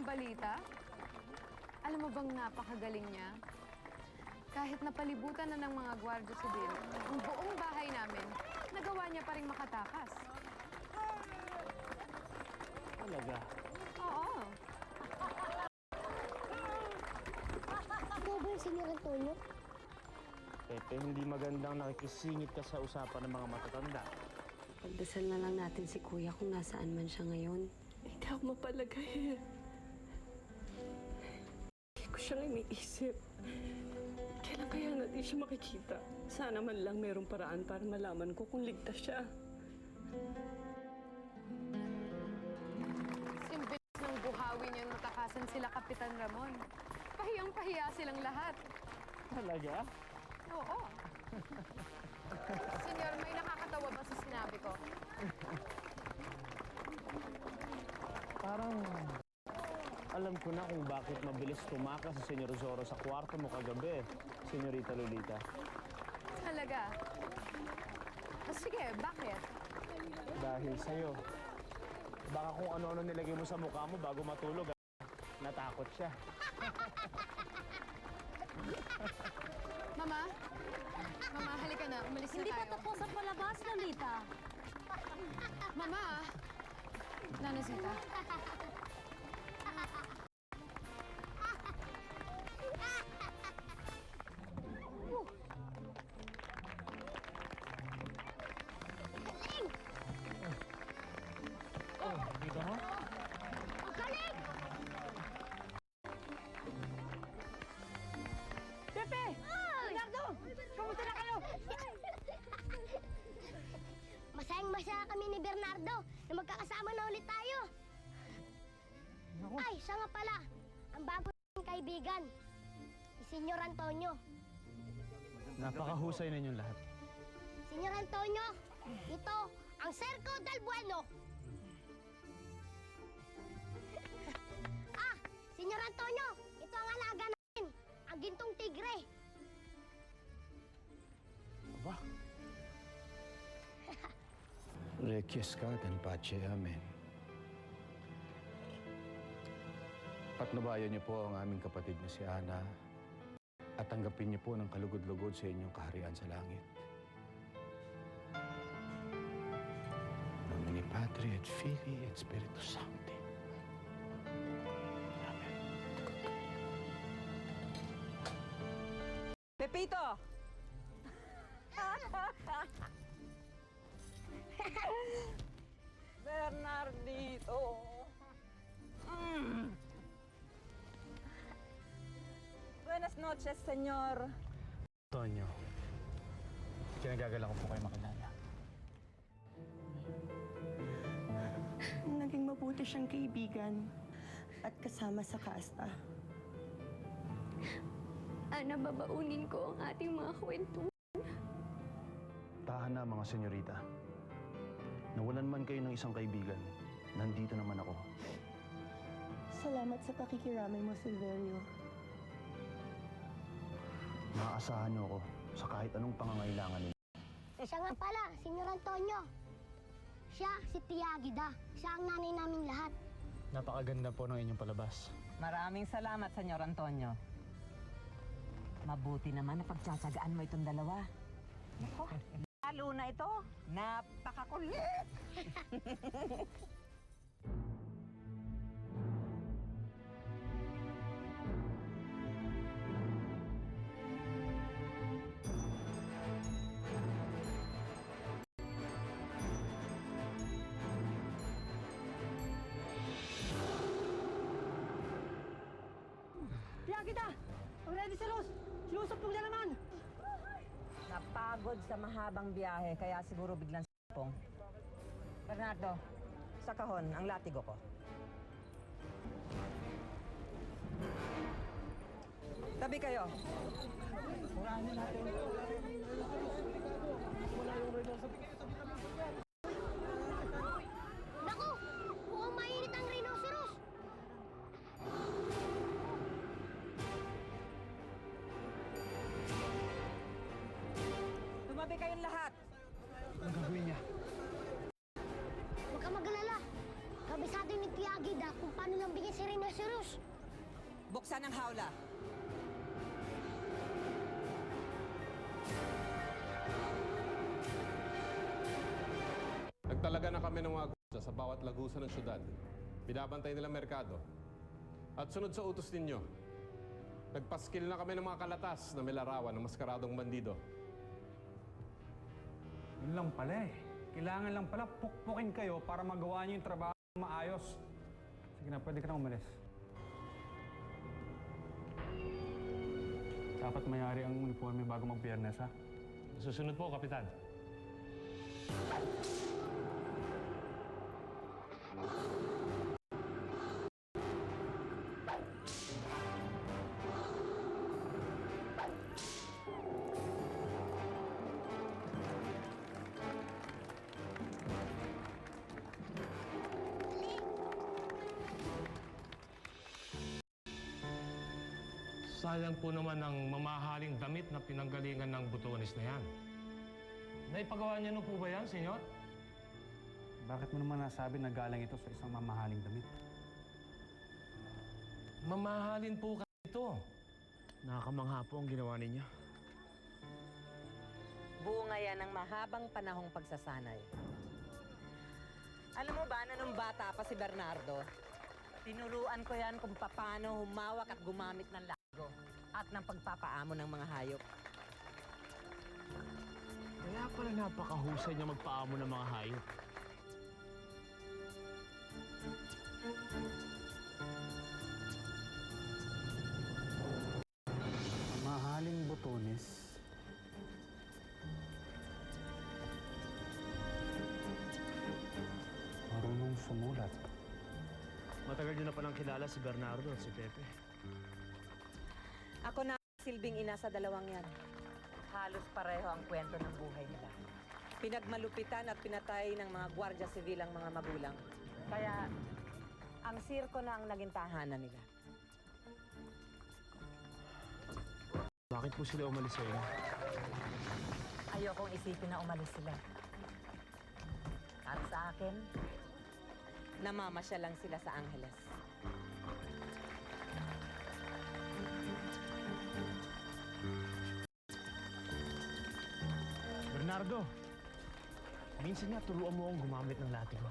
ng balita? Alam mo bang napakagaling niya? Kahit napalibutan na ng mga gwardiya sibil, ang buong bahay namin, nagawa niya pa rin makatakas. Talaga? Oo. Ikaw ba yung Senyor Antonio? Pepe, hindi magandang nakikisingit ka sa usapan ng mga matatanda. Pagdasal na lang natin si Kuya kung nasaan man siya ngayon. Hindi ako mapalagay. Hindi ko siya iniisip. Kailan kaya natin siya makikita? Sana man lang mayroong paraan para malaman ko kung ligtas siya. Simbilis ng buhawin yun matakasan sila Kapitan Ramon. Pahiyang-pahiya silang lahat. Talaga? Oo. Senyor, may nakakatawa ba sa sinabi ko? Parang alam ko na kung bakit mabilis tumakas si Senyor Zorro sa kwarto mo kagabi, Senyorita Lolita. Talaga? Sige, bakit? Dahil sa'yo. Baka kung ano-ano nilagay mo sa mukha mo bago matulog, natakot siya. Mama? Mama, halika na. Umalis na Hindi pa tayo. tapos ang palabas, Lolita. Mama! Nanasita. Oh, dito mo? Ang galing! Pepe! Leonardo! Kamusta na kayo? Masayang-masaya kami ni Bernardo na magkakasama na ulit tayo. Ay, siya nga pala. Ang bago ng kaibigan. Si Senyor Antonio. Napakahusay ninyong lahat. Senyor Antonio, ito ang Cerco del Bueno. Senyor Antonio, ito ang alaga namin, ang gintong tigre. Aba, Requiescat in pace, amen. Patnubayan niyo po ang aming kapatid na si Ana at tanggapin niyo po ng kalugod-lugod sa inyong kaharian sa langit. Nomine Patri et Filii et Spiritus Sancti. Amen. Pepito! Bernardito! Buenas noches, senyor. Tonyo. Kinagagala ko po kayo makilala. Naging mabuti siyang kaibigan at kasama sa kasta. Ana, babaunin ko ang ating mga kwento. Tahan na, mga senyorita. Nawalan man kayo ng isang kaibigan, nandito naman ako. Salamat sa pakikiramay mo, Silverio. Maaasahan niyo ako sa kahit anong pangangailangan ninyo. Siya nga pala, Senyor Antonio. Siya, si Tia Agida. Siya ang nanay naming lahat. Napakaganda po ng inyong palabas. Maraming salamat, senyor Antonio. Mabuti naman na pagtsatsagaan mo itong dalawa. Nako, lalo na ito, napakakulit! Tiagida! Ang ready si Luz! Sinusumpong niya naman! Napagod sa mahabang biyahe, kaya siguro biglang s**pong. Bernardo, sa kahon, ang latigo ko. Tabi kayo. Naku! Mukhang mainit ang rhinoceros! Tumabi kayong lahat. Anong gagawin niya? Huwag ka mag-alala. Kabisado ni Tia Agida kung paano lang bigyan si rhinoceros. Buksan ang hawla. Nagtalaga na kami ng mga gwardiya sa bawat lagusan ng syudad. Binabantay nilang merkado. At sunod sa utos ninyo, nagpaskil na kami ng mga kalatas na may larawan ng maskaradong bandido. Yun lang pala eh. Kailangan lang pala pukpukin kayo para magawa niyo yung trabaho ng maayos. Sige na, pwede ka na umalis. Dapat mayari ang uniforme bago mag-Biyernes, ha? Susunod po, Kapitan. Sayang po naman ang mamahaling damit na pinanggalingan ng butones na yan. Naipagawa niyo na po ba yan, senyor? Bakit mo naman nasabi na galing ito sa isang mamahaling damit? Mamahalin po kasi ito. Nakakamangha po ang ginawa ninyo. Bunga yan ng mahabang panahong pagsasanay. Alam mo ba na nung bata pa si Bernardo, tinuruan ko yan kung paano humawak at gumamit ng lago at ng pagpapaamo ng mga hayop. Kaya pala napakahusay niya magpaamo ng mga hayop. Mamahaling butones. Marunong sumulat. Matagal niyo na palang kilala si Bernardo at si Pepe. Ako na silbing ina sa dalawang yan. Halos pareho ang kwento ng buhay nila. Pinagmalupitan at pinatay ng mga gwardya sibil ang mga magulang. Kaya ang sirko na ang naging tahanan nila. Bakit po sila umalis sa inyo? Ayokong isipin na umalis sila. Para sa akin, namamasya lang sila sa Angeles. Bernardo, minsan nga turuan mo akong gumamit ng latigo.